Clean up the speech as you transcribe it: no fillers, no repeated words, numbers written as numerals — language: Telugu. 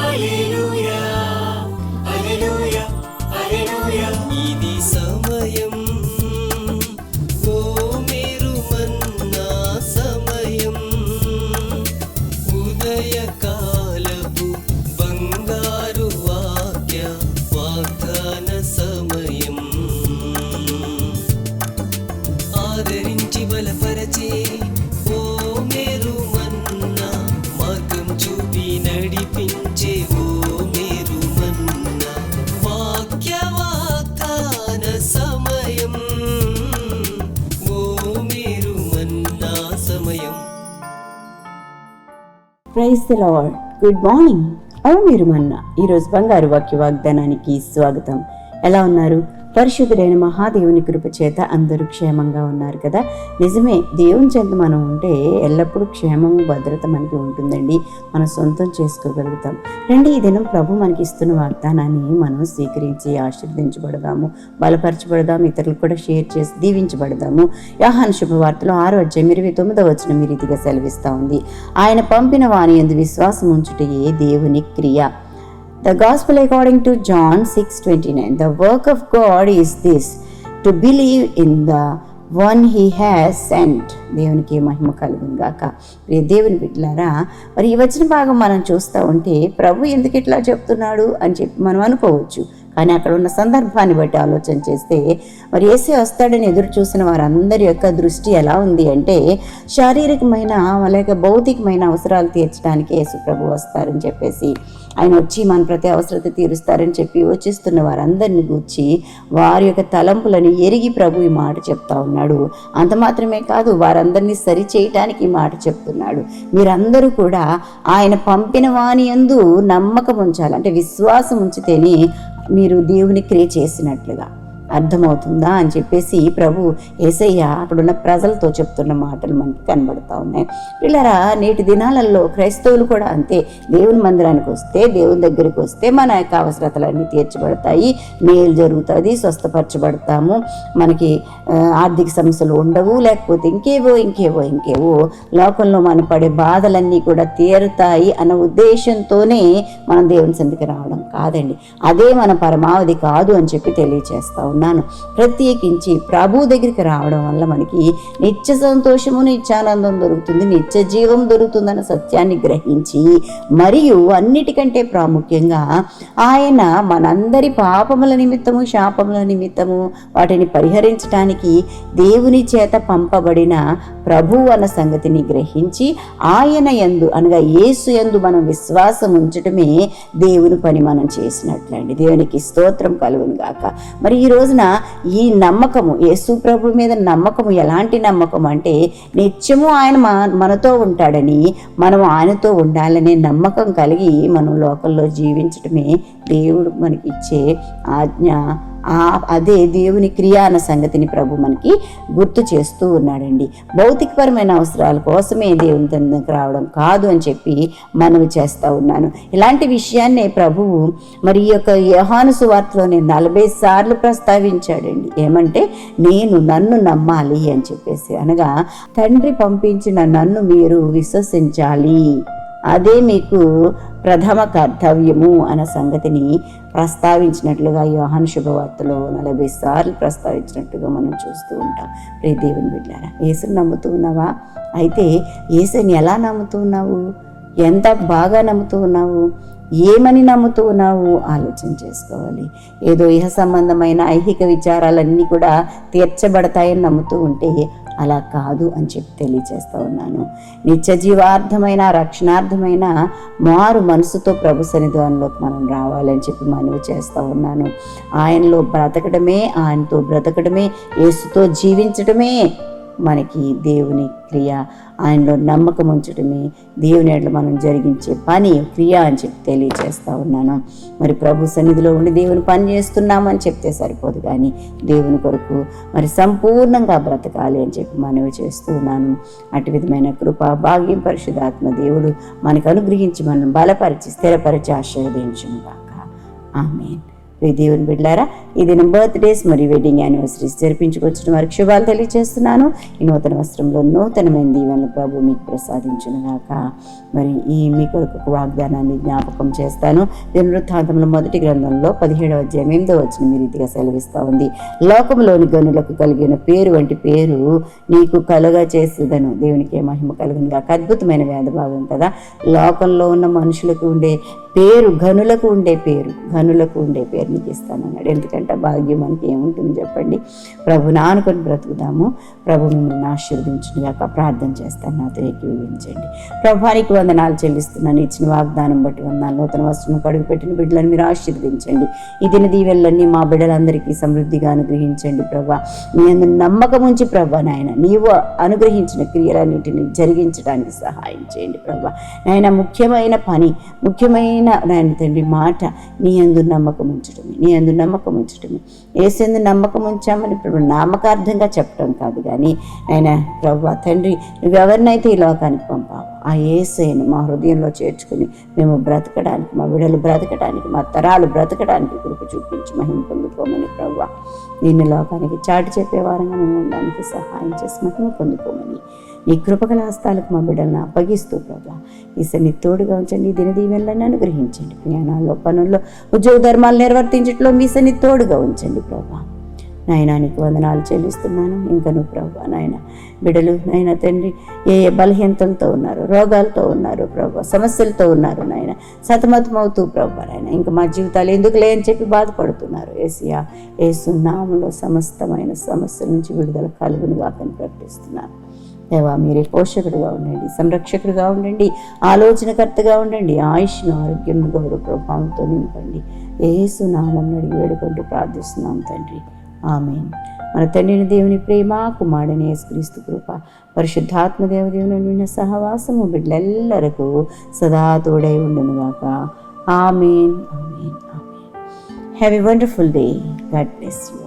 హల్లెలూయా హల్లెలూయా హల్లెలూయా. ఇది సమయం, ఓ మీరు మన్నా సమయం, ఉదయకాలపు బంగారు వాక్య వాగ్దాన సమయం. ఆదరించి బలపరచే ఓ మేరు మన్నా, మార్గం చూపి నడిపించే ఓ మేరు మన్నా, వాక్య వాగ్దాన సమయం, ఓ మేరు మన్నా సమయం. Praise the Lord. Good morning. మీరు మన్నా ఈరోజు బంగారు వాక్య వాగ్దానానికి స్వాగతం. ఎలా ఉన్నారు? పరిశుద్ధుడైన మహాదేవుని కృప చేత అందరూ క్షేమంగా ఉన్నారు కదా. నిజమే, దేవుని చెంత మనం ఉంటే ఎల్లప్పుడూ క్షేమము భద్రత మనకి ఉంటుందండి. మనం సొంతం చేసుకోగలుగుతాం. రండి, ఈ దినం ప్రభు మనకి ఇస్తున్న వాగ్దానాన్ని మనం స్వీకరించి ఆశీర్వదించబడదాము, బలపరచబడదాము, ఇతరులకు కూడా షేర్ చేసి దీవించబడదాము. యోహాను శుభవార్తలో 6వ అధ్యాయం 29వ వచనం ఈ రీతిగా సెలవిస్తూ ఉంది. ఆయన పంపిన వాని యందు విశ్వాసం ఉంచుటయే దేవుని క్రియ. The Gospel according to John 6:29. The work of God is this, to believe in the one he has sent. దేవునికి మహిమ కలుగును గాక. ప్రియ దేవుని బిడ్డలారా, మరి ఈ వచన భాగం మనం చూస్తూ ఉంటే ప్రభు ఎందుకు ఇట్లా చెప్తున్నాడు అని చెప్పి మనం అనుకోవచ్చు. కానీ అక్కడ ఉన్న సందర్భాన్ని బట్టి ఆలోచన చేస్తే మరి యేసే వస్తాడని ఎదురు చూసిన వారందరి యొక్క దృష్టి ఎలా ఉంది అంటే, శారీరకమైన లేక భౌతికమైన అవసరాలు తీర్చడానికి యేసు ప్రభు వస్తారని చెప్పేసి, ఆయన వచ్చి మన ప్రతి అవసరత తీరుస్తారని చెప్పి యోచిస్తున్న వారందరిని గూర్చి వారి యొక్క తలంపులను ఎరిగి ప్రభు ఈ మాట చెప్తా ఉన్నాడు. అంత మాత్రమే కాదు, వారందరినీ సరి చేయటానికి ఈ మాట చెప్తున్నాడు. మీరందరూ కూడా ఆయన పంపిన వాని యందు నమ్మకం ఉంచాలి. అంటే విశ్వాసం ఉంచితేనే మీరు దేవుని క్రియ చేసినట్లుగా అర్థమవుతుందా అని చెప్పేసి ప్రభు యేసయ్య అప్పుడున్న ప్రజలతో చెప్తున్న మాటలు మనకి కనబడతా ఉన్నాయి. పిల్లరా, నేటి దినాలలో క్రైస్తవులు కూడా అంతే. దేవుని మందిరానికి వస్తే, దేవుని దగ్గరికి వస్తే మన యొక్క అవసరతలన్నీ తీర్చబడతాయి, మేలు జరుగుతుంది, స్వస్థపరచబడతాము, మనకి ఆర్థిక సమస్యలు ఉండవు, లేకపోతే ఇంకేవో లోకంలో మనం పడే బాధలన్నీ కూడా తీరుతాయి అన్న ఉద్దేశంతోనే మనం దేవుని సన్నిధికి రావడం కాదండి. అదే మన పరమావధి కాదు అని చెప్పి తెలియచేస్తా ఉన్నాను. ప్రత్యేకించి ప్రభు దగ్గరికి రావడం వల్ల మనకి నిత్య సంతోషము, నిత్యానందం దొరుకుతుంది, నిత్య జీవం దొరుకుతుందన్న సత్యాన్ని గ్రహించి, మరియు అన్నిటికంటే ప్రాముఖ్యంగా ఆయన మనందరి పాపముల నిమిత్తము, శాపముల నిమిత్తము వాటిని పరిహరించడానికి దేవుని చేత పంపబడిన ప్రభు అన్న సంగతిని గ్రహించి ఆయన యందు అనగా యేసు యందు మనం విశ్వాసం ఉంచటమే దేవుని పని మనం చేసినట్లండి. దేవునికి స్తోత్రం కలుగును గాక. మరి ఈ రోజున ఈ నమ్మకము, యేసు ప్రభు మీద నమ్మకము ఎలాంటి నమ్మకం అంటే, నిత్యము ఆయన మనతో ఉంటాడని, మనం ఆయనతో ఉండాలనే నమ్మకం కలిగి మనం లోకంలో జీవించటమే దేవుడు మనకి ఇచ్చే ఆజ్ఞ. అదే దేవుని క్రియ అన్న సంగతిని ప్రభు మనకి గుర్తు చేస్తూ ఉన్నాడండి. భౌతికపరమైన అవసరాల కోసమే దేవుని దగ్గరికి రావడం కాదు అని చెప్పి మనవి చేస్తూ ఉన్నాను. ఇలాంటి విషయాన్నే ప్రభువు మరి ఈ యొక్క యోహాను సువార్తలోనే 40 సార్లు ప్రస్తావించాడండి. ఏమంటే, నన్ను నమ్మాలి అని చెప్పేసి, అనగా తండ్రి పంపించిన నన్ను మీరు విశ్వసించాలి, అదే మీకు ప్రథమ కర్తవ్యము అన్న సంగతిని ప్రస్తావించినట్లుగా యోహాను శుభవార్తలో 40 సార్లు ప్రస్తావించినట్టుగా మనం చూస్తూ ఉంటాం. ప్రియ దేవుని బిడ్డలారా, యేసుని నమ్ముతూ ఉన్నావా? అయితే యేసుని ఎలా నమ్ముతూ ఉన్నావు? ఎంత బాగా నమ్ముతూ ఉన్నావు? ఏమని నమ్ముతూ ఉన్నావు? ఆలోచన చేసుకోవాలి. ఏదో ఇహ సంబంధమైన ఐహిక విచారాలన్నీ కూడా తీర్చబడతాయని నమ్ముతూ ఉంటే అలా కాదు అని చెప్పి తెలియజేస్తూ ఉన్నాను. నిత్య జీవార్థమైన, రక్షణార్థమైన మారు మనసుతో ప్రభు సన్నిధానంలోకి మనం రావాలని చెప్పి మనవి చేస్తూ ఉన్నాను. ఆయనలో బ్రతకడమే, ఆయనతో బ్రతకడమే, యేసుతో జీవించడమే మనకి దేవుని క్రియ. ఆయనలో నమ్మకం ఉంచడమే దేవుని ఎడల మనం జరిగించే పని, క్రియ అని చెప్పి తెలియజేస్తూ ఉన్నాను. మరి ప్రభు సన్నిధిలో ఉండి దేవుని పని చేస్తున్నామని చెప్తే సరిపోదు, కానీ దేవుని కొరకు మరి సంపూర్ణంగా బ్రతకాలి అని చెప్పి మనవి చేస్తూ ఉన్నాను. అటు విధమైన కృప భాగ్యం పరిశుద్ధాత్మ దేవుడు మనకు అనుగ్రహించి మనం బలపరిచి స్థిరపరిచి ఆశీర్వదించును గాక. ఆమేన్. ప్రియ దేవుని బిడ్డలారా, ఈ దినం బర్త్డేస్ మరియు వెడ్డింగ్ యానివర్సరీస్ జరిపించుకొచ్చిన వారికి శుభాలు తెలియజేస్తున్నాను. ఈ నూతన వస్త్రంలో నూతనమైన దీవెనలు ప్రభు మీకు ప్రసాదించునుగాక. మరి ఈ మీ కొరకు ఒక వాగ్దానాన్ని జ్ఞాపకం చేస్తాను. దినవృత్తాంతంలో 1వ గ్రంథంలో 17వ అధ్యాయం 8వ వచనం ఈ రీతిగా సెలవిస్తూ ఉంది. లోకంలోని గనులకు కలిగిన పేరు వంటి పేరు నీకు కలుగా చేసేదను. దేవునికి మహిమ కలుగును గాక. అద్భుతమైన వేద భాగం కదా. లోకంలో ఉన్న మనుషులకు ఉండే పేరు, గనులకు ఉండే పేరు నీకు ఇస్తానన్నాడు. ఎందుకంటే భాగ్యం మనకి ఏముంటుంది చెప్పండి? ప్రభుని ఆనుకొని బ్రతుకుదాము. ప్రభు మిమ్మల్ని ఆశీర్వదించుగాక. ప్రార్థన చేస్తాను, నాతో ఏకీభవించండి. ప్రభానికి వందనాలు చెల్లిస్తున్నాను. ఇచ్చిన వాగ్దానం బట్టి వందనాలు. నూతన వస్త్రం కడుగు పెట్టిన బిడ్డలను మీరు ఆశీర్వదించండి. ఈ దిన దీవెనలన్నీ మా బిడ్డలందరికీ సమృద్ధిగా అనుగ్రహించండి ప్రభా. మీ అందు నమ్మకం ఉంచి ప్రభా నాయన నీవు అనుగ్రహించిన క్రియలన్నింటినీ జరిగించడానికి సహాయం చేయండి ప్రభా. నాయన ముఖ్యమైన పని, ముఖ్యమైన నాయన తండ్రి మాట నీ యందు నమ్మకం ఉంచటమే. యేసందు నమ్మకం ఉంచామని ఇప్పుడు నామకార్థంగా చెప్పడం కాదు, కానీ ఆయన ప్రభా తండ్రి నువ్వెవరినైతే ఈ లోకానికి పంపావు ఆ యేసయ్యను మా హృదయంలో చేర్చుకుని మేము బ్రతకడానికి, మా బిడ్డలు బ్రతకడానికి, మా తరాలు బ్రతకడానికి కృప చూపించి మహిమ పొందుకోమని ప్రభా. దీన్ని లోకానికి చాటి చెప్పేవారంగా మేము ఉండడానికి సహాయం చేసి మహిమ పొందుకోమని నీ కృపగల హస్తాలకు మా బిడ్డలను అప్పగిస్తూ ప్రభా ఈ సన్ని తోడుగా ఉంచండి. దిన దీవెనలను అనుగ్రహించండి. ప్రయాణాల్లో, పనుల్లో, ఉద్యోగ ధర్మాలు నిర్వర్తించట్లో మీ సన్ని తోడుగా ఉంచండి ప్రభా. నాయనా నీకు వందనాలు చెల్లిస్తున్నాను. ఇంకా నువ్వు ప్రభా నాయన బిడ్డలు నాయన తండ్రి ఏ బలహీనతలతో ఉన్నారు, రోగాలతో ఉన్నారు ప్రభా, సమస్యలతో ఉన్నారు నాయన, సతమతమవుతూ ప్రభా నాయన ఇంకా మా జీవితాలు ఎందుకులే అని చెప్పి బాధపడుతున్నారు. ఏసియా యేసు నామములో సమస్తమైన సమస్యల నుంచి విడుదల కలుగును గాకని ప్రకటిస్తున్నాను. దేవా మీరే పోషకుడిగా ఉండండి, సంరక్షకుడిగా ఉండండి, ఆలోచనకర్తగా ఉండండి. ఆయుష్ను, ఆరోగ్యం, గౌరవ ప్రభావంతో నింపండి. యేసు నామం అడిగి వేడుకుంటూ ప్రార్థిస్తున్నాం తండ్రి. ఆమేన్. మన తండ్రిని దేవుని ప్రేమ, కుమారుడైన యేసుక్రీస్తు కృప, పరిశుద్ధాత్మ దేవుని సహవాసము బిడ్డలెల్లరకు సదా తోడై ఉండునుగాక. Amen. Amen. Amen. Have a wonderful day. God bless you.